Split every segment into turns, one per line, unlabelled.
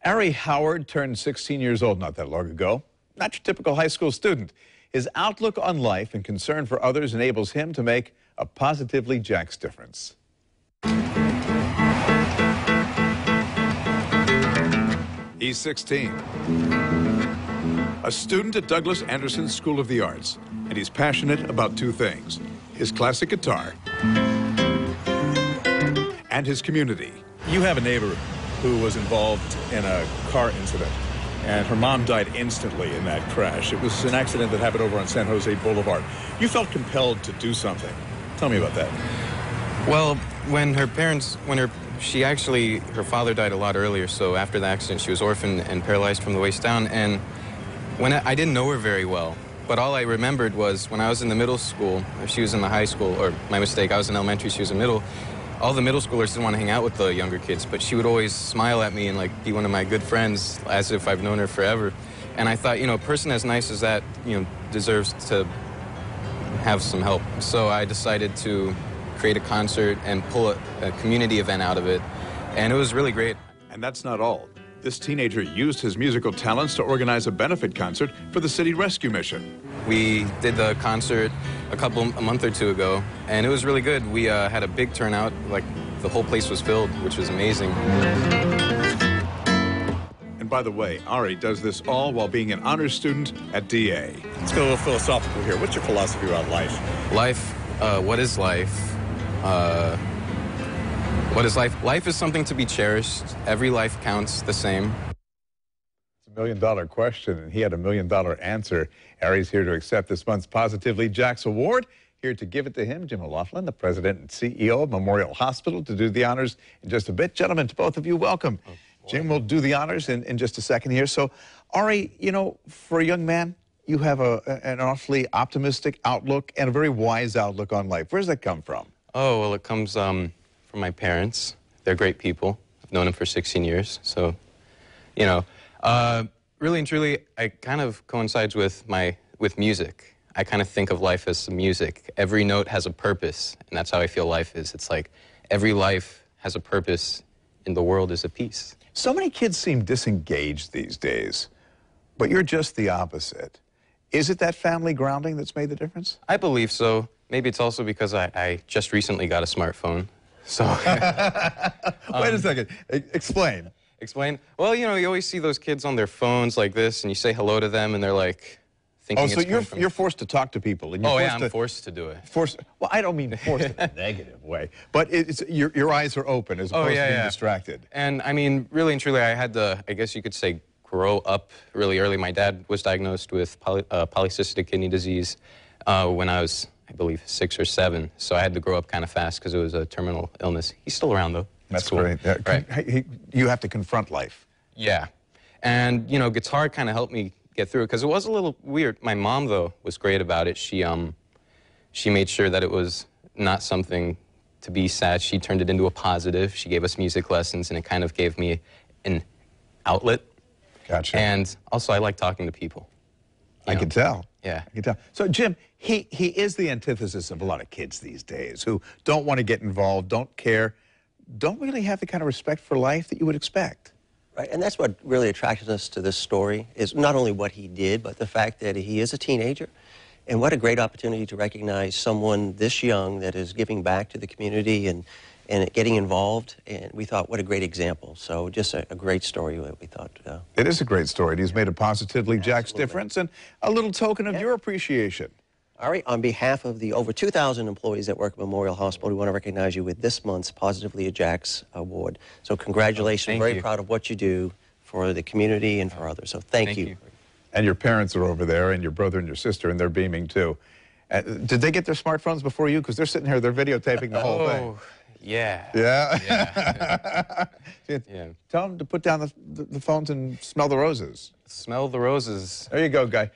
Ari Howard turned 16 years old not that long ago. Not your typical high school student. His outlook on life and concern for others enables him to make a Positively Jax difference. He's 16. A student at Douglas Anderson's School of the Arts, and he's passionate about two things: his classic guitar and his community.
You have a neighbor who was involved in a car incident, and her mom died instantly in that crash. It was an accident that happened over on San Jose Boulevard. You felt compelled to do something. Tell me about that.
Well, when her father died a lot earlier, so after the accident she was orphaned and paralyzed from the waist down, and when I didn't know her very well, but all I remembered was when I was in the middle school, or she was in the high school, or my mistake, I was in elementary, she was in middle. All the middle schoolers didn't want to hang out with the younger kids, but she would always smile at me and like be one of my good friends as if I've known her forever. And I thought, a person as nice as that, deserves to have some help. So I decided to create a concert and pull a community event out of it, and it was really great.
And that's not all. This teenager used his musical talents to organize a benefit concert for the city rescue mission.
We did the concert a month or two ago, and it was really good. We had a big turnout, like the whole place was filled, which was amazing.
And by the way, Ari does this all while being an honors student at DA.
Let's go a little philosophical here. What's your philosophy about life?
Life, what is life? What is life? Life is something to be cherished. Every life counts the same.
It's a million-dollar question, and he had a million-dollar answer. Ari's here to accept this month's Positively Jax Award. Here to give it to him, Jim O'Loughlin, the president and CEO of Memorial Hospital, to do the honors in just a bit. Gentlemen, to both of you, welcome. Oh, Jim will do the honors in just a second here. So, Ari, for a young man, you have an awfully optimistic outlook and a very wise outlook on life. Where does that come from?
Oh, well, it comes from my parents. They're great people. I've known them for 16 years. So, really and truly, it kind of coincides with music. I kind of think of life as music. Every note has a purpose, and that's how I feel life is. It's like every life has a purpose, and the world is a piece.
So many kids seem disengaged these days, but you're just the opposite. Is it that family grounding that's made the difference?
I believe so. Maybe it's also because I just recently got a smartphone. So
wait a second. Explain.
Explain? Well, you always see those kids on their phones like this, and you say hello to them, and they're like thinking.
Oh, so you're forced to talk to people, and
I'm forced to do it.
Well, I don't mean forced in a negative way, but it's your eyes are open as opposed to being distracted.
And I mean, really and truly, I had to, I guess you could say, grow up really early. My dad was diagnosed with polycystic kidney disease when I was, I believe, 6 or 7. So I had to grow up kind of fast because it was a terminal illness. He's still around, though.
That's
cool.
great. Yeah.
Right.
You have to confront life.
Yeah. And, guitar kind of helped me get through it because it was a little weird. My mom, though, was great about it. She made sure that it was not something to be sad. She turned it into a positive. She gave us music lessons, and it kind of gave me an outlet.
Gotcha.
And also, I like talking to people.
I can tell.
Yeah.
I can tell. So, Jim, he is the antithesis of a lot of kids these days who don't want to get involved, don't care, don't really have the kind of respect for life that you would expect.
Right, and that's what really attracted us to this story, is not only what he did, but the fact that he is a teenager. And what a great opportunity to recognize someone this young that is giving back to the community and getting involved. And we thought, what a great example. So just a great story that we thought.
It is a great story. He's made a Positively Jax difference and a little token of your appreciation.
Ari, on behalf of the over 2,000 employees that work at Memorial Hospital, we want to recognize you with this month's Positively Jax Award. So congratulations. Very proud of what you do for the community and for others. So thank you.
And your parents are over there, and your brother and your sister, and they're beaming too. Did they get their smartphones before you? Because they're sitting here, they're videotaping the whole thing.
Yeah.
Yeah? Yeah. Tell them to put down the phones and smell the roses.
Smell the roses.
There you go, guy.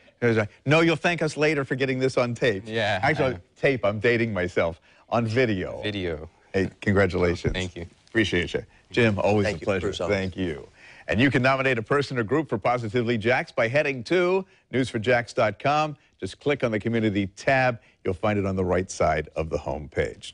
No, you'll thank us later for getting this on tape.
Yeah.
Actually, tape, I'm dating myself. On video.
Video.
Hey, congratulations.
Thank you.
Appreciate you. Jim, always a pleasure. Thank you. And you can nominate a person or group for Positively Jax by heading to newsforjax.com. Just click on the Community tab. You'll find it on the right side of the home page.